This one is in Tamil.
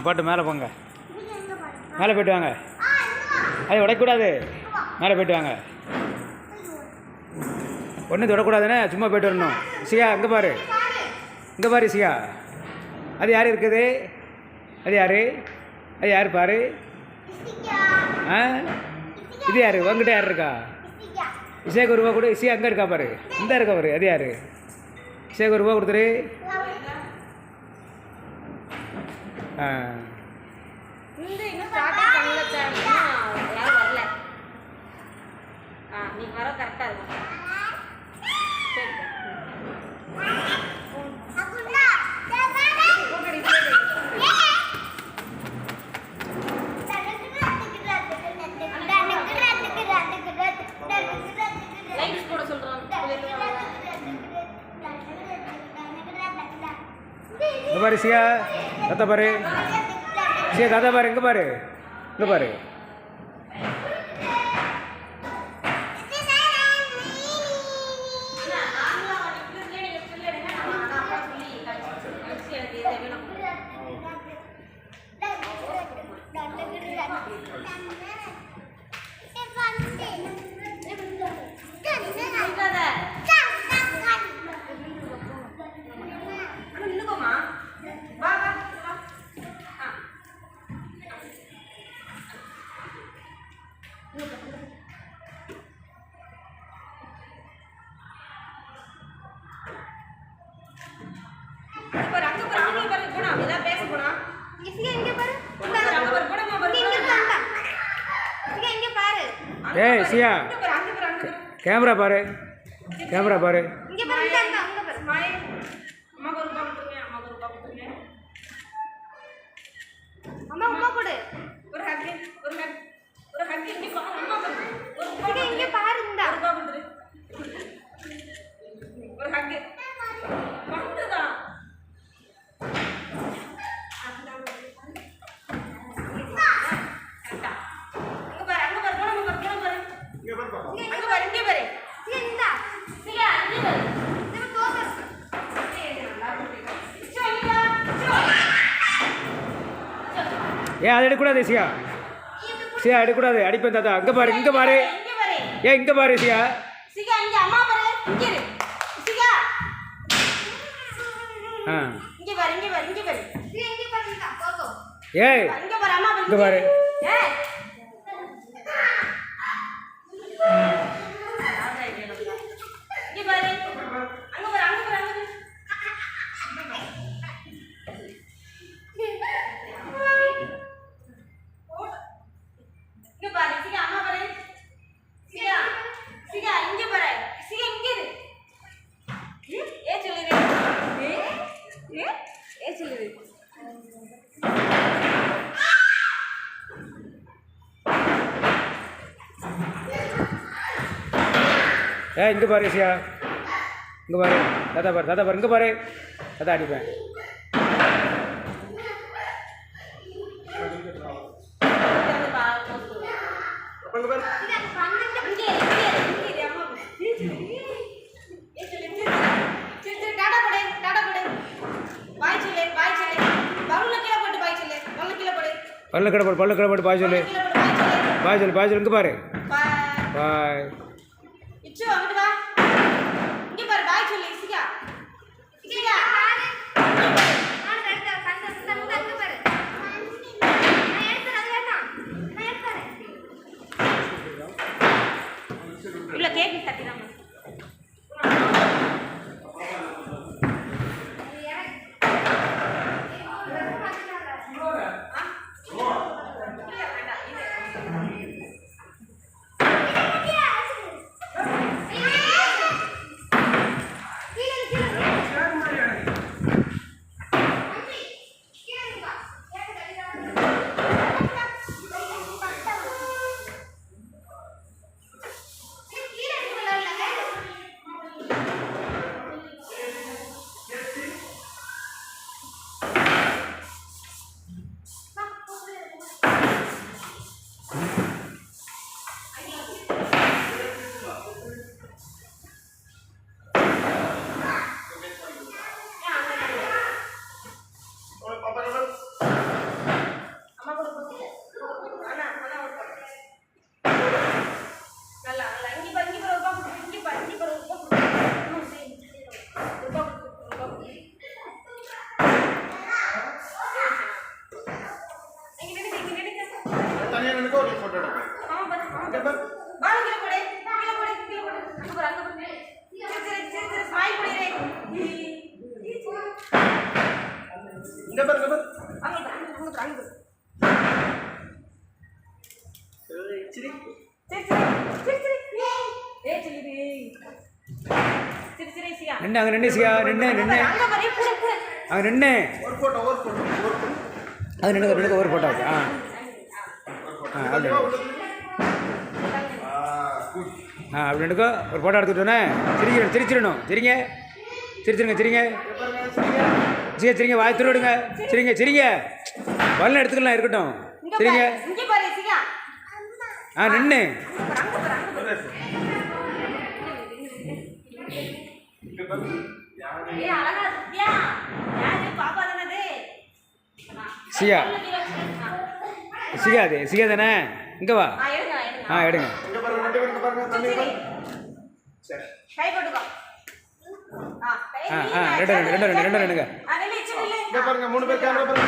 போட்டு மேலே போங்க. மேலே போய்ட்டு வாங்க. அது உடைக்கூடாது. மேலே போய்ட்டு வாங்க. ஒன்றும் தொடக்கூடாதுன்னு சும்மா போய்ட்டு வரணும். சியா இங்கே பாரு. இங்கே பாரு சியா. அது யார் இருக்குது? அது யார்? அது யார் பாரு? இது யார்? உங்ககிட்ட யார் இருக்கா? இசைக்கு ஒரு ரூபா கொடு. இசையா அங்கே இருக்கா பாரு. இந்த இருக்கா பாரு. அது யார்? இசைக்கு ஒரு ரூபா கொடுத்துரு. இங்கே பாரு சியா. தாத்தா பாரு. சியா தாத்தா பாரு. இங்கே பாரு. இங்கே பாரு. ஏய் சியா கேமரா பாரு. கேமரா பாரு. ஏன் அதை எடுக்கூடாது சியா. சியா எடுக்கூடாது. அடிப்பேன் தாத்தா. அங்கே பாரு. இங்கே பாரு. ஏன் இங்கே பாரு சியா. ஏய் இங்கே பாரு. ஏய் இங்கே பாரு சியா. இங்கே பாரு. தாத்தா பாரு. தாத்தா பாரு. இங்கே பாரு. தாத்தா அடிப்பேன். பல்ல கடை போட்டு பாய் சொல்லு. பாய் சொல்லு. பாய் சொல்லு. இங்கே பாரு. பாய். இங்க பாரு இங்க பாரு. அங்க சிரி. நின்று அங்கே நின்று சிகா நின்று அங்கே நின்று ஒரு போட்டோ. அது நின்று ஒரு போட்டோ ஆ அது அப்படி நினைக்கோ ஒரு ஃபோட்டோ எடுத்துக்கிட்டோன்னே சிரிச்சிடணும் சிரிங்க சிரிங்க வாய் திருவிடுங்க சிரிங்க வரலாம் எடுத்துக்கலாம் இருக்கட்டும் சரிங்க நின்று சிகா தானே இங்கே வா எடுங்க ரெண்டுங்க இங்க பாருங்க 3 பேர் கேமரா பாருங்க.